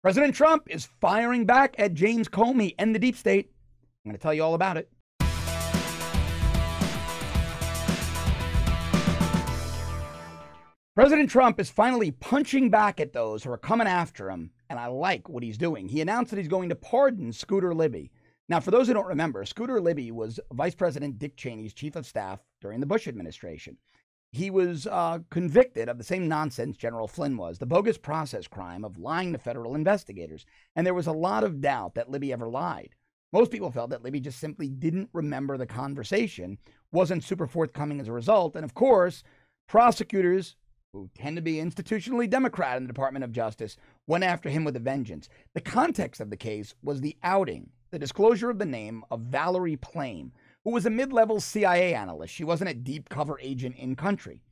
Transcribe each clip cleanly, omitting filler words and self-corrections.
President Trump is firing back at James Comey and the deep state. I'm going to tell you all about it. President Trump is finally punching back at those who are coming after him, and I like what he's doing. He announced that he's going to pardon Scooter Libby. Now, for those who don't remember, Scooter Libby was Vice President Dick Cheney's chief of staff during the Bush administration. He was convicted of the same nonsense General Flynn was, the bogus process crime of lying to federal investigators. And there was a lot of doubt that Libby ever lied. Most people felt that Libby just simply didn't remember the conversation, wasn't super forthcoming as a result. And of course, prosecutors, who tend to be institutionally Democrat in the Department of Justice, went after him with a vengeance. The context of the case was the outing, the disclosure of the name of Valerie Plame, who was a mid-level CIA analyst. She wasn't a deep cover agent in country.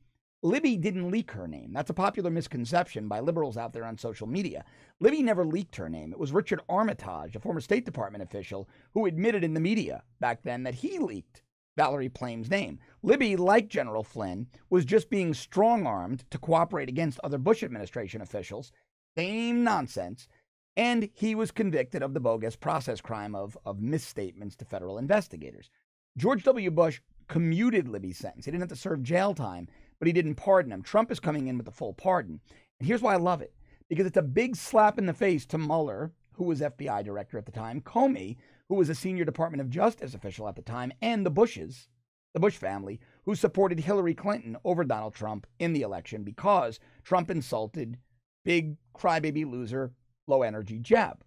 Libby didn't leak her name. That's a popular misconception by liberals out there on social media. Libby never leaked her name. It was Richard Armitage, a former State Department official, who admitted in the media back then that he leaked Valerie Plame's name. Libby, like General Flynn, was just being strong-armed to cooperate against other Bush administration officials. Same nonsense. And he was convicted of the bogus process crime of misstatements to federal investigators. George W. Bush commuted Libby's sentence. He didn't have to serve jail time, but he didn't pardon him. Trump is coming in with the full pardon. And here's why I love it. Because it's a big slap in the face to Mueller, who was FBI director at the time, Comey, who was a senior Department of Justice official at the time, and the Bushes, the Bush family, who supported Hillary Clinton over Donald Trump in the election because Trump insulted big crybaby loser, low-energy Jeb.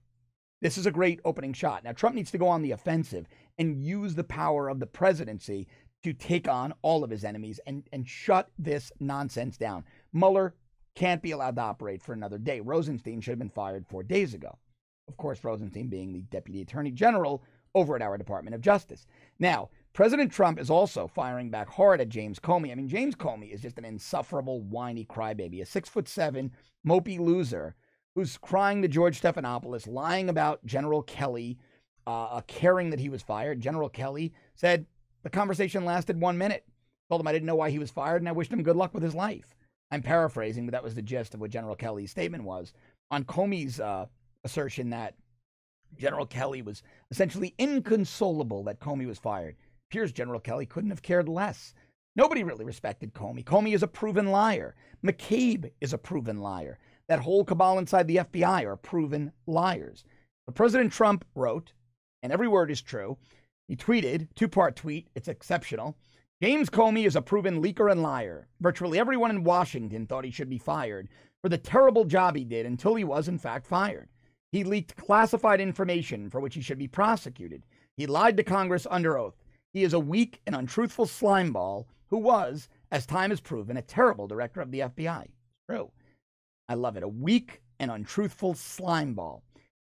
This is a great opening shot. Now, Trump needs to go on the offensive and use the power of the presidency to take on all of his enemies and shut this nonsense down. Mueller can't be allowed to operate for another day. Rosenstein should have been fired 4 days ago. Of course, Rosenstein being the Deputy Attorney General over at our Department of Justice. Now, President Trump is also firing back hard at James Comey. I mean, James Comey is just an insufferable, whiny crybaby, a 6'7", mopey loser who's crying to George Stephanopoulos, lying about General Kelly, caring that he was fired. General Kelly said the conversation lasted 1 minute. Told him I didn't know why he was fired, and I wished him good luck with his life. I'm paraphrasing, but that was the gist of what General Kelly's statement was. On Comey's assertion that General Kelly was essentially inconsolable that Comey was fired, appears General Kelly couldn't have cared less. Nobody really respected Comey. Comey is a proven liar. McCabe is a proven liar. That whole cabal inside the FBI are proven liars. But President Trump wrote, and every word is true, he tweeted, two-part tweet, it's exceptional, James Comey is a proven leaker and liar. Virtually everyone in Washington thought he should be fired for the terrible job he did until he was, in fact, fired. He leaked classified information for which he should be prosecuted. He lied to Congress under oath. He is a weak and untruthful slimeball who was, as time has proven, a terrible director of the FBI. It's true. I love it. A weak and untruthful slimeball.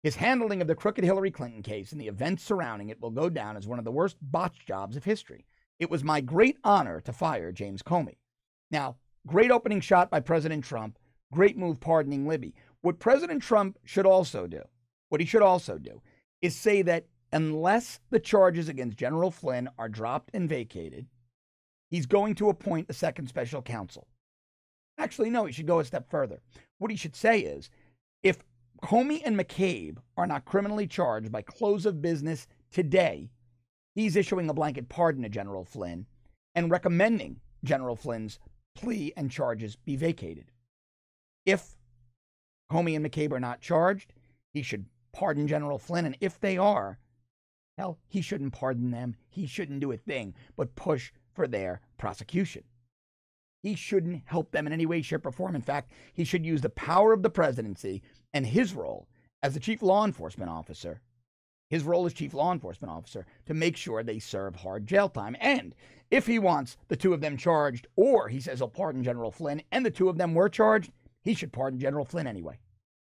His handling of the crooked Hillary Clinton case and the events surrounding it will go down as one of the worst botched jobs of history. It was my great honor to fire James Comey. Now, great opening shot by President Trump. Great move pardoning Libby. What President Trump should also do, is say that unless the charges against General Flynn are dropped and vacated, he's going to appoint a second special counsel. Actually, no, he should go a step further. What he should say is, if Comey and McCabe are not criminally charged by close of business today, he's issuing a blanket pardon to General Flynn and recommending General Flynn's plea and charges be vacated. If Comey and McCabe are not charged, he should pardon General Flynn. And if they are, hell, he shouldn't pardon them. He shouldn't do a thing but push for their prosecution. He shouldn't help them in any way, shape, or form. In fact, he should use the power of the presidency and his role as the chief law enforcement officer, to make sure they serve hard jail time. And if he wants the two of them charged, or he says he'll pardon General Flynn and the two of them were charged, he should pardon General Flynn anyway.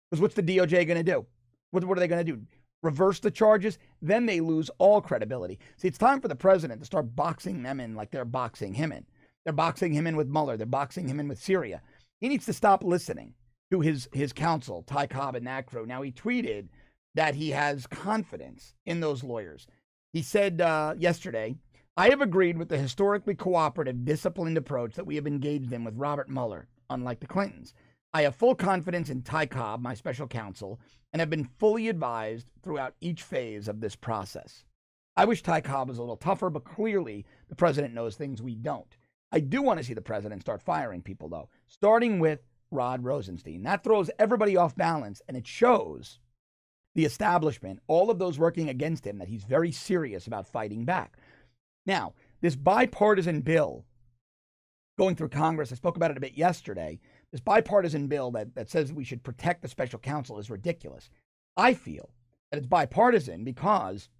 Because what's the DOJ going to do? What are they going to do? Reverse the charges? Then they lose all credibility. See, it's time for the president to start boxing them in like they're boxing him in. They're boxing him in with Mueller. They're boxing him in with Syria. He needs to stop listening to his counsel, Ty Cobb and that crew. Now, he tweeted that he has confidence in those lawyers. He said yesterday, I have agreed with the historically cooperative, disciplined approach that we have engaged in with Robert Mueller, unlike the Clintons. I have full confidence in Ty Cobb, my special counsel, and have been fully advised throughout each phase of this process. I wish Ty Cobb was a little tougher, but clearly the president knows things we don't. I do want to see the president start firing people, though, starting with Rod Rosenstein. That throws everybody off balance, and it shows the establishment, all of those working against him, that he's very serious about fighting back. Now, this bipartisan bill going through Congress, I spoke about it a bit yesterday, this bipartisan bill that says we should protect the special counsel is ridiculous. I feel that it's bipartisan because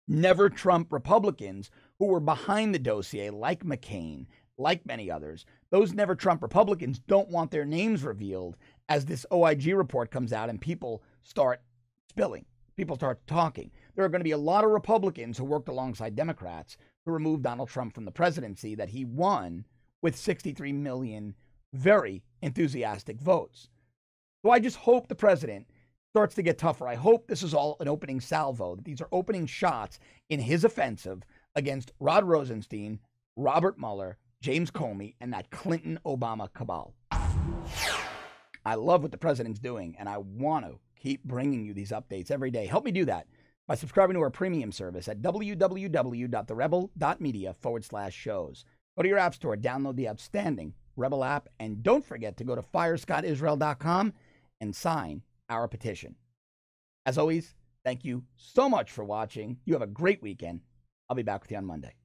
never Trump Republicans who were behind the dossier, like McCain, like many others, those never Trump Republicans don't want their names revealed as this OIG report comes out and people start spilling. People start talking. There are going to be a lot of Republicans who worked alongside Democrats who removed Donald Trump from the presidency that he won with 63 million very enthusiastic votes. So I just hope the president starts to get tougher. I hope this is all an opening salvo, that these are opening shots in his offensive against Rod Rosenstein, Robert Mueller, James Comey, and that Clinton-Obama cabal. I love what the president's doing, and I want to keep bringing you these updates every day. Help me do that by subscribing to our premium service at www.therebel.media/shows. Go to your app store, download the outstanding Rebel app, and don't forget to go to firescottisrael.com and sign our petition. As always, thank you so much for watching. You have a great weekend. I'll be back with you on Monday.